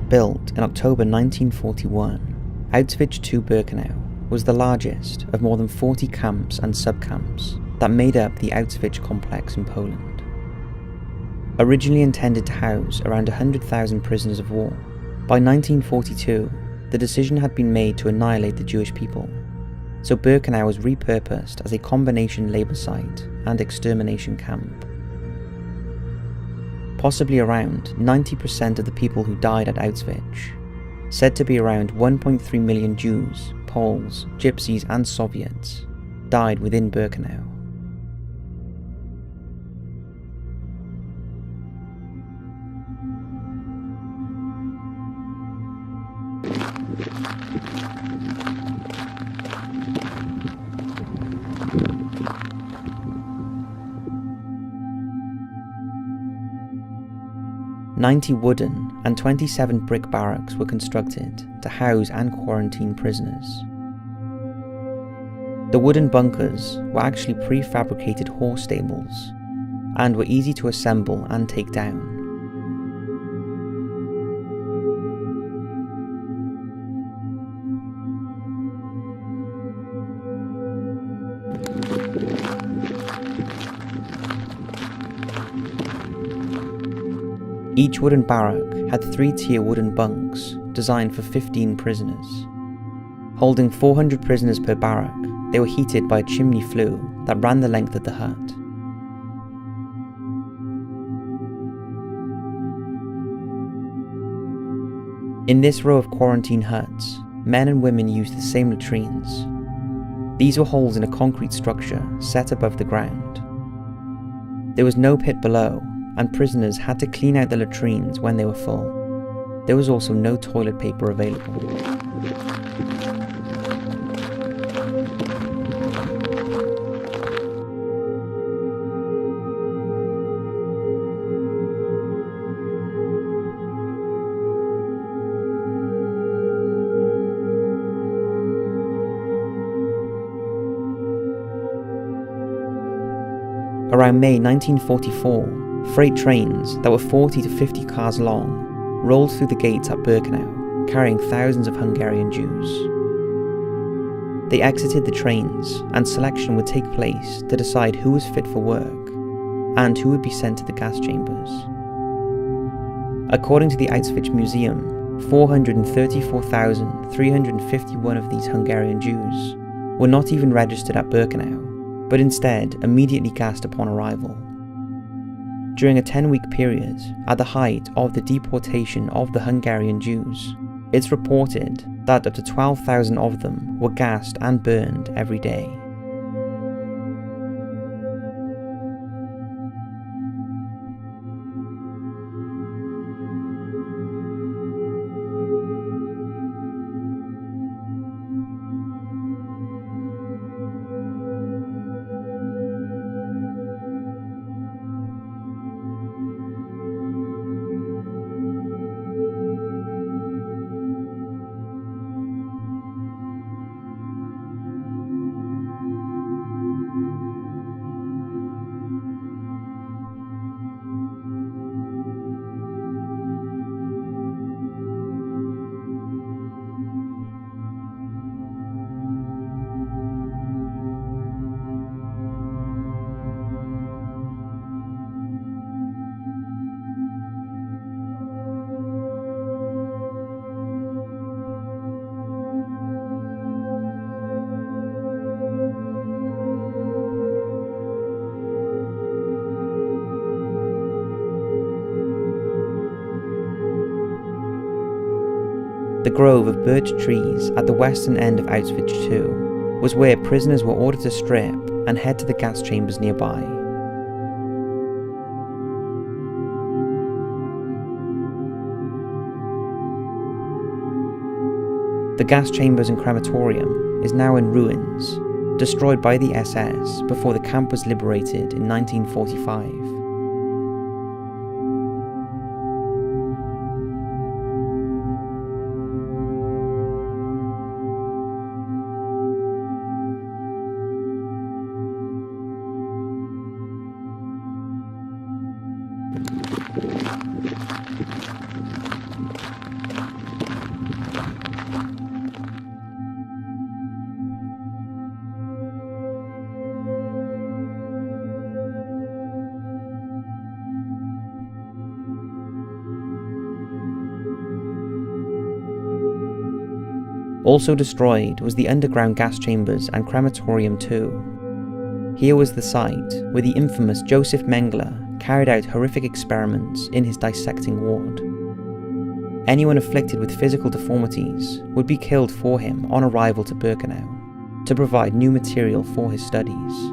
Built in October 1941, Auschwitz II-Birkenau was the largest of more than 40 camps and subcamps that made up the Auschwitz complex in Poland. Originally intended to house around 100,000 prisoners of war, by 1942 the decision had been made to annihilate the Jewish people, so Birkenau was repurposed as a combination labour site and extermination camp. Possibly around 90% of the people who died at Auschwitz, said to be around 1.3 million Jews, Poles, Gypsies and Soviets, died within Birkenau. "90 wooden and 27 brick barracks were constructed to house and quarantine prisoners. The wooden bunkers were actually prefabricated horse stables and were easy to assemble and take down. Each wooden barrack had 3-tier wooden bunks designed for 15 prisoners. Holding 400 prisoners per barrack, they were heated by a chimney flue that ran the length of the hut. In this row of quarantine huts, men and women used the same latrines. These were holes in a concrete structure set above the ground. There was no pit below, and prisoners had to clean out the latrines when they were full. There was also no toilet paper available. Around May 1944, freight trains that were 40 to 50 cars long rolled through the gates at Birkenau, carrying thousands of Hungarian Jews. They exited the trains, and selection would take place to decide who was fit for work and who would be sent to the gas chambers. According to the Auschwitz Museum, 434,351 of these Hungarian Jews were not even registered at Birkenau, but instead immediately gassed upon arrival. During a 10-week period, at the height of the deportation of the Hungarian Jews, it's reported that up to 12,000 of them were gassed and burned every day. The grove of birch trees at the western end of Auschwitz II was where prisoners were ordered to strip and head to the gas chambers nearby. The gas chambers and crematorium is now in ruins, destroyed by the SS before the camp was liberated in 1945. Also destroyed was the underground gas chambers and crematorium too. Here was the site where the infamous Josef Mengele carried out horrific experiments in his dissecting ward. Anyone afflicted with physical deformities would be killed for him on arrival to Birkenau, to provide new material for his studies.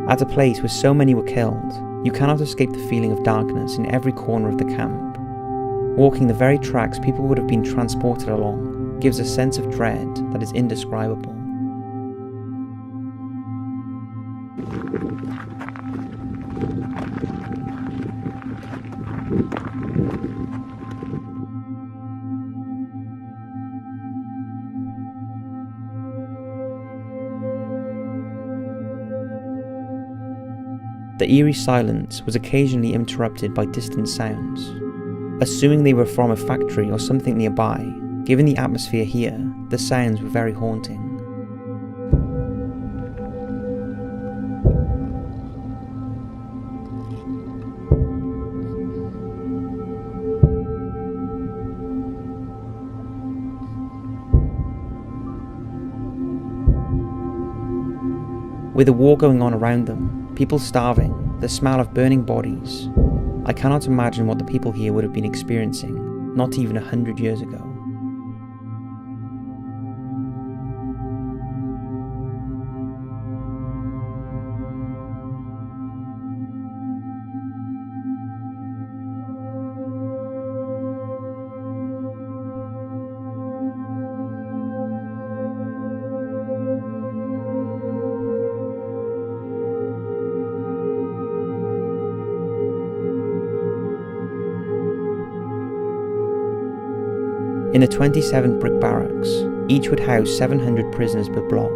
At a place where so many were killed, you cannot escape the feeling of darkness in every corner of the camp. Walking the very tracks people would have been transported along gives a sense of dread that is indescribable. The eerie silence was occasionally interrupted by distant sounds. Assuming they were from a factory or something nearby, given the atmosphere here, the sounds were very haunting. With a war going on around them, people starving, the smell of burning bodies, I cannot imagine what the people here would have been experiencing, not even 100 years ago. In the 27 brick barracks, each would house 700 prisoners per block.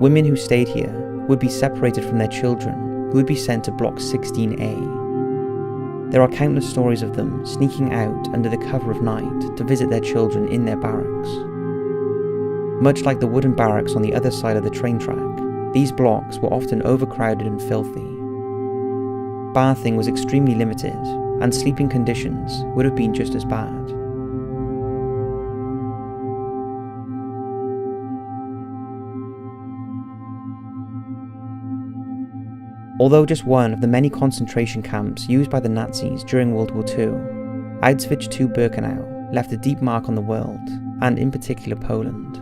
Women who stayed here would be separated from their children, who would be sent to block 16A. There are countless stories of them sneaking out under the cover of night to visit their children in their barracks. Much like the wooden barracks on the other side of the train track, these blocks were often overcrowded and filthy. Bathing was extremely limited, and sleeping conditions would have been just as bad. Although just one of the many concentration camps used by the Nazis during World War II, Auschwitz II-Birkenau left a deep mark on the world, and in particular Poland.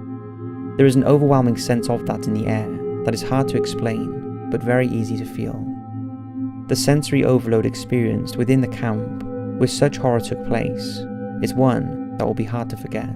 There is an overwhelming sense of that in the air that is hard to explain, but very easy to feel. The sensory overload experienced within the camp, where such horror took place, is one that will be hard to forget.